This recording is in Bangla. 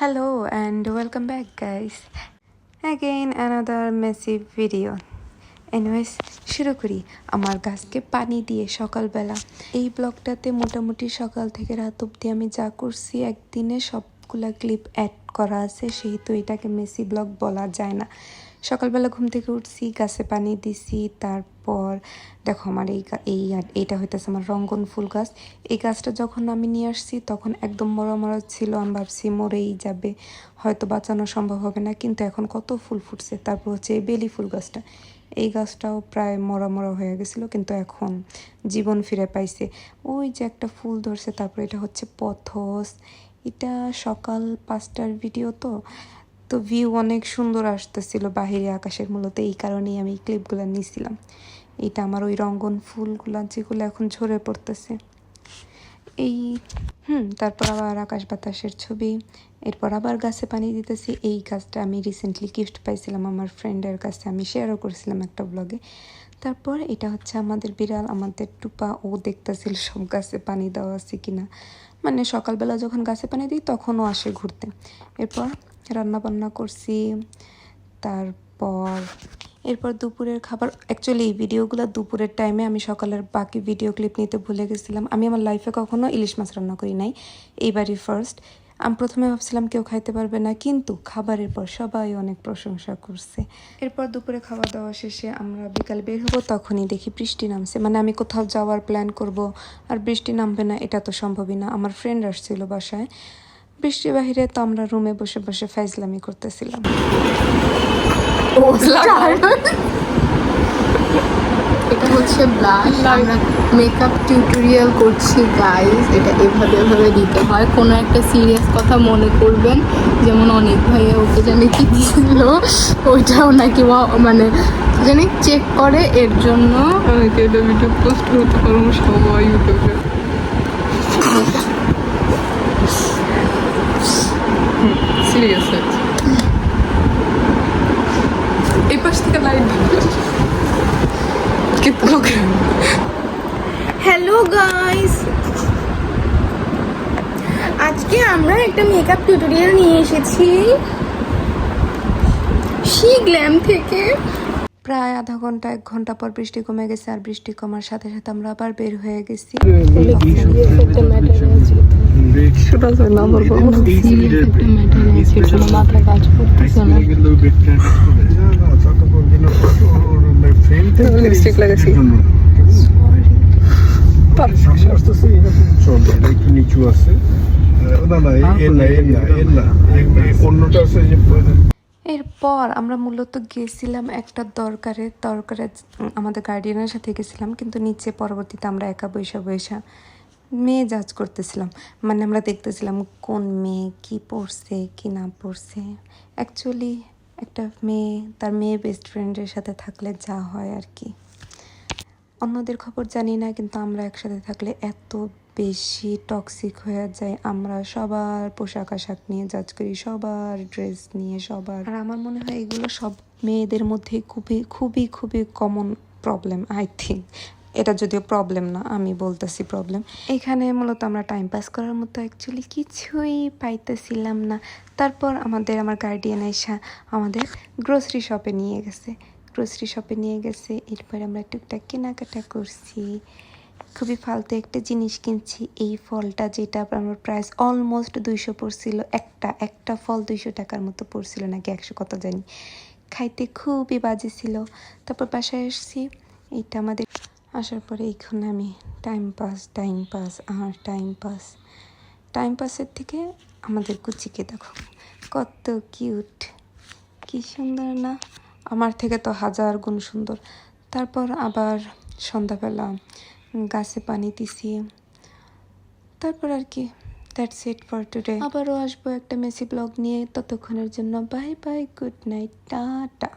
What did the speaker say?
Hello and welcome back guys. Again another messy video. Anyways, শুরু করি আমার গাছকে পানি দিয়ে সকালবেলা। এই ব্লগটাতে মোটামুটি সকাল থেকে রাত অবধি আমি যা করছি একদিনে সবগুলা ক্লিপ অ্যাড করা আছে, সেহেতু এটাকে মেসি ব্লগ বলা যায় না। সকালবেলা ঘুম থেকে উঠছি, গাছে পানি দিছি, তারপর দেখো আমার এইটা হইতেছে আমার রঙ্গন ফুল গাছ। এই গাছটা যখন আমি নিয়ে আসছি তখন একদম মরা ছিল, আমি ভাবছি মরেই যাবে, হয়তো বাঁচানো সম্ভব হবে না, কিন্তু এখন কত ফুল ফুটছে। তারপর হচ্ছে এই বেলি ফুল গাছটা, এই গাছটাও প্রায় মরা হয়ে গেছিলো, কিন্তু এখন জীবন ফিরে পাইছে। ওই যে একটা ফুল ধরছে। তারপর এটা হচ্ছে পথস, এটা সকাল 5টার ভিডিও, তো ভিউ অনেক সুন্দর আসতেছিল বাহিরে আকাশের, মূলত এই কারণেই আমি ক্লিপগুলো নিয়েছিলাম। এটা আমার ওই রঙ্গন ফুলগুলো যেগুলো এখন ঝরে পড়তেছে এই তারপর আবার আকাশ বাতাসের ছবি, এরপর আবার গাছে পানি দিতেছি। এই গাছটা আমি রিসেন্টলি গিফট পাইছিলাম আমার ফ্রেন্ডের কাছে, আমি শেয়ারও করছিলাম একটা ব্লগে। তারপর এটা হচ্ছে আমাদের বিড়াল, আমাদের টুপা, ও দেখতেছিল সব গাছে পানি দেওয়া আছে কিনা, মানে সকালবেলা যখন গাছে পানি দিই তখনও আসে ঘুরতে। এরপর রান্না বান্না করছি, এরপর দুপুরের খাবার। অ্যাকচুয়ালি এই ভিডিওগুলো দুপুরের টাইমে, আমি সকালের বাকি ভিডিও ক্লিপ নিতে ভুলে গেছিলাম। আমি আমার লাইফে কখনো ইলিশ মাছ রান্না করি নাই, এইবারই ফার্স্ট। আমি প্রথমে ভাবছিলাম কেউ খাইতে পারবে না, কিন্তু খাবারের পর সবাই অনেক প্রশংসা করছে। এরপর দুপুরে খাওয়া দাওয়া শেষে আমরা বিকাল বের হবো, তখনই দেখি বৃষ্টি নামছে। মানে আমি কোথাও যাওয়ার প্ল্যান করব আর বৃষ্টি নামবে না, এটা তো সম্ভবই না। আমার ফ্রেন্ড আসছিল বাসায়, বৃষ্টির বাহিরে, তো আমরা রুমে বসে বসে ফাইজলামি করতেছিলাম। এটা হচ্ছে ব্লাশ, আমরা মেকআপ টিউটোরিয়াল করছি গাইস। এটা এভাবে দিতে হয়। কোনো একটা সিরিয়াস কথা মনে করবেন, যেমন অনেক ভাইয়া ওকে জানি কি দিয়েছিল, ওইটাও নাকি মানে জানি চেক করে, এর জন্য এটা ভিডিও পোস্ট করতে পারবো সবাই ইউটিউবে। সিরিয়াস আছে, এই পাশ থেকে লাইট। হ্যালো গাইস, আজকে আমরা একটা মেকআপ টিউটোরিয়াল নিয়ে এসেছি শি গ্ল্যাম থেকে। প্রায় আধা ঘন্টা 1 ঘন্টা পর বৃষ্টি কমে গেছে, আর বৃষ্টি কমার সাথে সাথে আমরা আবার বের হয়ে গেছি। নিচু আছে এরপর আমরা মূলত গেছিলাম একটা দরকারে আমাদের গার্ডিয়ানের সাথে গেছিলাম, কিন্তু নিচে পরবর্তীতে আমরা একা বৈশা মেয়ে জাজ করতেছিলাম। মানে আমরা দেখতেছিলাম কোন মেয়ে কি পড়ছে কি না পড়ছে। অ্যাকচুয়ালি একটা মেয়ে তার মেয়ে বেস্ট ফ্রেন্ডের সাথে থাকলে যা হয় আর কি, অন্যদের খবর জানি না, কিন্তু আমরা একসাথে থাকলে এত বেশি টক্সিক হয়ে যায়। আমরা সবার পোশাক আশাক নিয়ে জাজ করি, সবার ড্রেস নিয়ে, সবার। আর আমার মনে হয় এগুলো সব মেয়েদের মধ্যে খুবই কমন প্রবলেম, আই থিঙ্ক। এটা যদিও প্রবলেম না, আমি বলতেছি প্রবলেম। এখানে মূলত আমরা টাইম পাস করার মতো অ্যাকচুয়ালি কিছুই পাইতেছিলাম না। তারপর আমার গার্ডিয়ান এসে আমাদের গ্রোসারি শপে নিয়ে গেছে। এরপর আমরা টুকটাক কেনাকাটা করছি, খুবই ফালতু একটা জিনিস কিনছি। এই ফলটা, যেটা আমার প্রাইস অলমোস্ট 200 পড়ছিল, একটা ফল 200 টাকার মতো পড়ছিল, নাকি 100 কত জানি। খাইতে খুবই বাজে ছিল। তারপর বাসায় আসছি, এইটা আমাদের আসার পরে এইখানে আমি টাইম পাসের থেকে আমাদের কুচিকে দেখো কত কিউট, কি সুন্দর না? আমার থেকে তো 1000 গুণ সুন্দর। তারপর আবার সন্ধ্যাবেলা গাছে পানি দিছি। তারপর আর কি, দ্যাটস ইট ফর টুডে। আবারও আসবো একটা মেসি ব্লগ নিয়ে, ততক্ষণের জন্য bye bye, good night, tata.